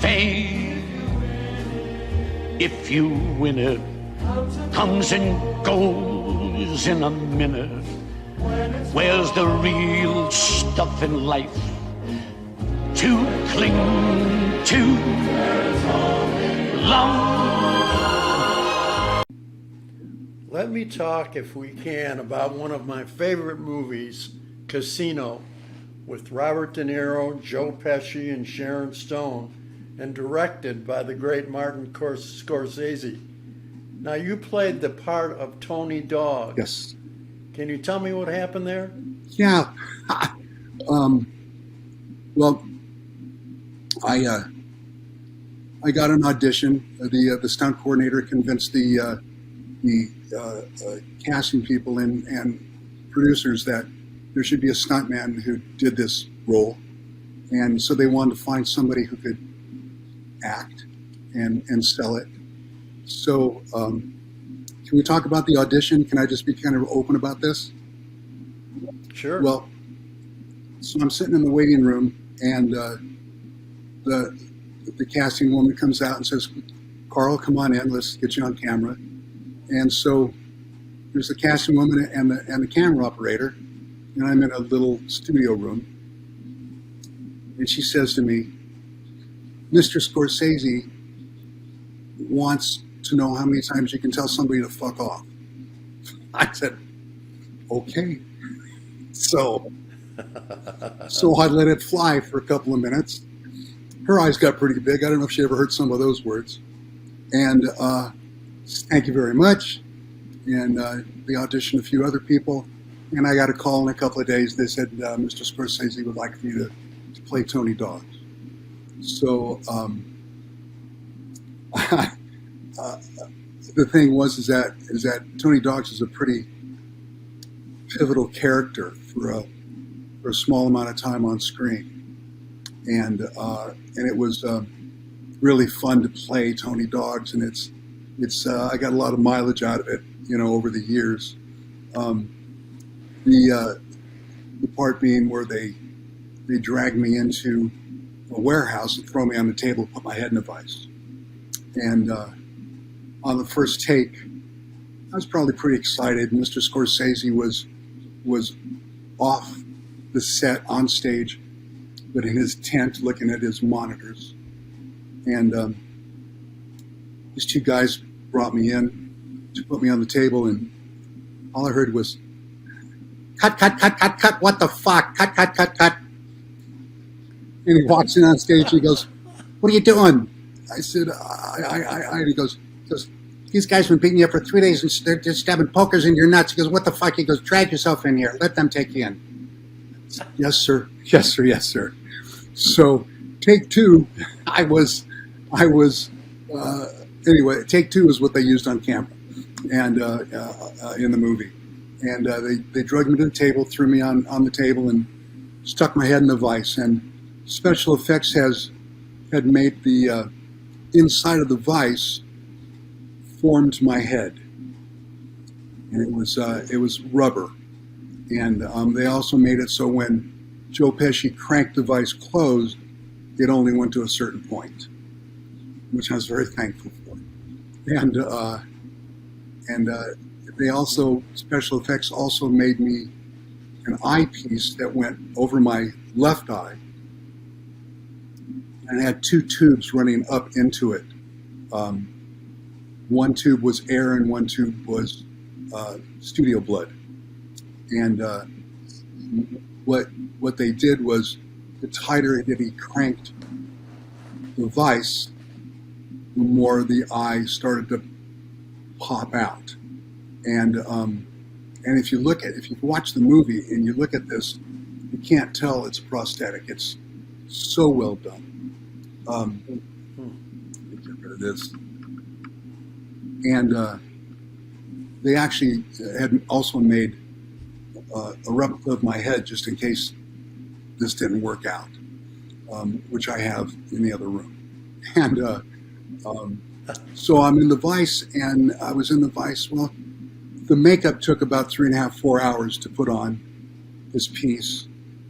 fame. If you win it, comes and goes in a minute. Where's the real stuff in life to cling to? Long. Let me talk, if we can, about one of my favorite movies, Casino, with Robert De Niro, Joe Pesci, and Sharon Stone, and directed by the great Martin Scorsese. Now, you played the part of Tony Dog. Yes. Can you tell me what happened there? Yeah. Well, I got an audition. The stunt coordinator convinced the casting people and producers that there should be a stuntman who did this role, and so they wanted to find somebody who could act and sell it. So, can we talk about the audition? Can I just be kind of open about this? Sure. Well, so I'm sitting in the waiting room, and the casting woman comes out and says, "Carl, come on in. Let's get you on camera." And so there's the casting woman and the camera operator, and I'm in a little studio room. And she says to me, "Mr. Scorsese wants to know how many times you can tell somebody to fuck off." I said, "Okay." So I let it fly for a couple of minutes. Her eyes got pretty big. I don't know if she ever heard some of those words. And thank you very much. And they auditioned a few other people. And I got a call in a couple of days. They said, Mr. Scorsese would like for you to play Tony Dogs. So the thing is that Tony Dogs is a pretty pivotal character for a small amount of time on screen, and it was really fun to play Tony Dogs, and it's I got a lot of mileage out of it, over the years. The part being where they dragged me into a warehouse and throw me on the table, put my head in a vice, and on the first take, I was probably pretty excited. Mr. Scorsese was off the set on stage, but in his tent looking at his monitors. And these two guys brought me in to put me on the table, and all I heard was, "Cut, cut, cut, cut, cut, what the fuck? Cut, cut, cut, cut." And he walks in on stage, he goes, "What are you doing?" I said, he goes, "These guys have been beating you up for 3 days and they're just stabbing pokers in your nuts." He goes, "What the fuck?" He goes, "Drag yourself in here. Let them take you in." "Yes, sir. Yes, sir. Yes, sir." So take two, anyway, take two is what they used on camera and in the movie. And they dragged me to the table, threw me on the table, and stuck my head in the vice. And special effects had made the inside of the vice formed my head, and it was rubber. And they also made it so when Joe Pesci cranked the vice closed, it only went to a certain point, which I was very thankful for. And they also, special effects also made me an eyepiece that went over my left eye, and it had two tubes running up into it. One tube was air and one tube was studio blood. And what they did was, the tighter that he cranked the vice, the more the eye started to pop out. And if you watch the movie and you look at this, you can't tell it's prosthetic. It's so well done. Let me get rid of this. And they actually had also made a replica of my head just in case this didn't work out, which I have in the other room. And so I'm in the vice, and I was in the vice. Well, the makeup took about 3.5, 4 hours to put on this piece.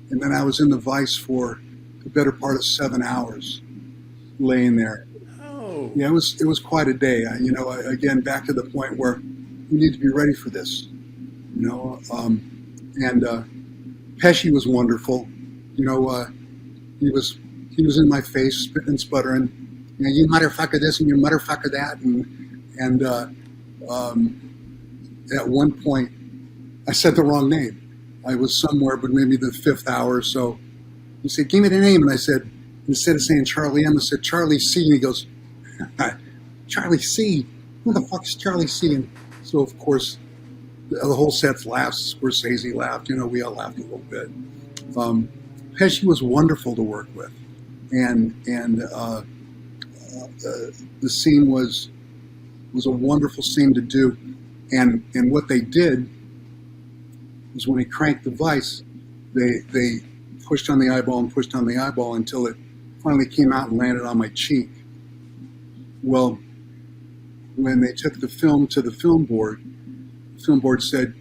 And then I was in the vice for the better part of 7 hours. laying there. Oh. Yeah, it was quite a day. Again, back to the point where you need to be ready for this. And Pesci was wonderful. He was in my face, spitting and sputtering. You motherfucker this and you motherfucker that, and at one point I said the wrong name. I was somewhere, but maybe the fifth hour or so. He said, "Give me the name," and I said, instead of saying Charlie M, I said Charlie C, and he goes, "Charlie C? Who the fuck is Charlie C?" And so of course the whole set laughs. Scorsese laughed. We all laughed a little bit. Pesci was wonderful to work with, and the scene was a wonderful scene to do. And what they did was when he cranked the vise, they pushed on the eyeball and pushed on the eyeball until it finally came out and landed on my cheek. Well, when they took the film to the film board said,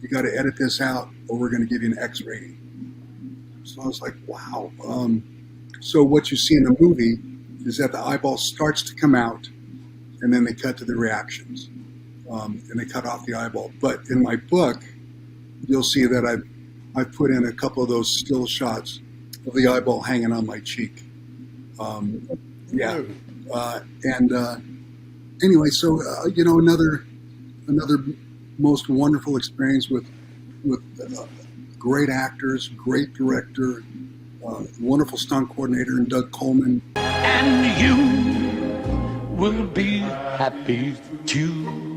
"You got to edit this out or we're going to give you an X rating." So I was like, wow. So what you see in the movie is that the eyeball starts to come out and then they cut to the reactions. And they cut off the eyeball. But in my book, you'll see that I put in a couple of those still shots of the eyeball hanging on my cheek. Anyway, so another most wonderful experience with great actors, great director, wonderful stunt coordinator, and Doug Coleman. And you will be happy too.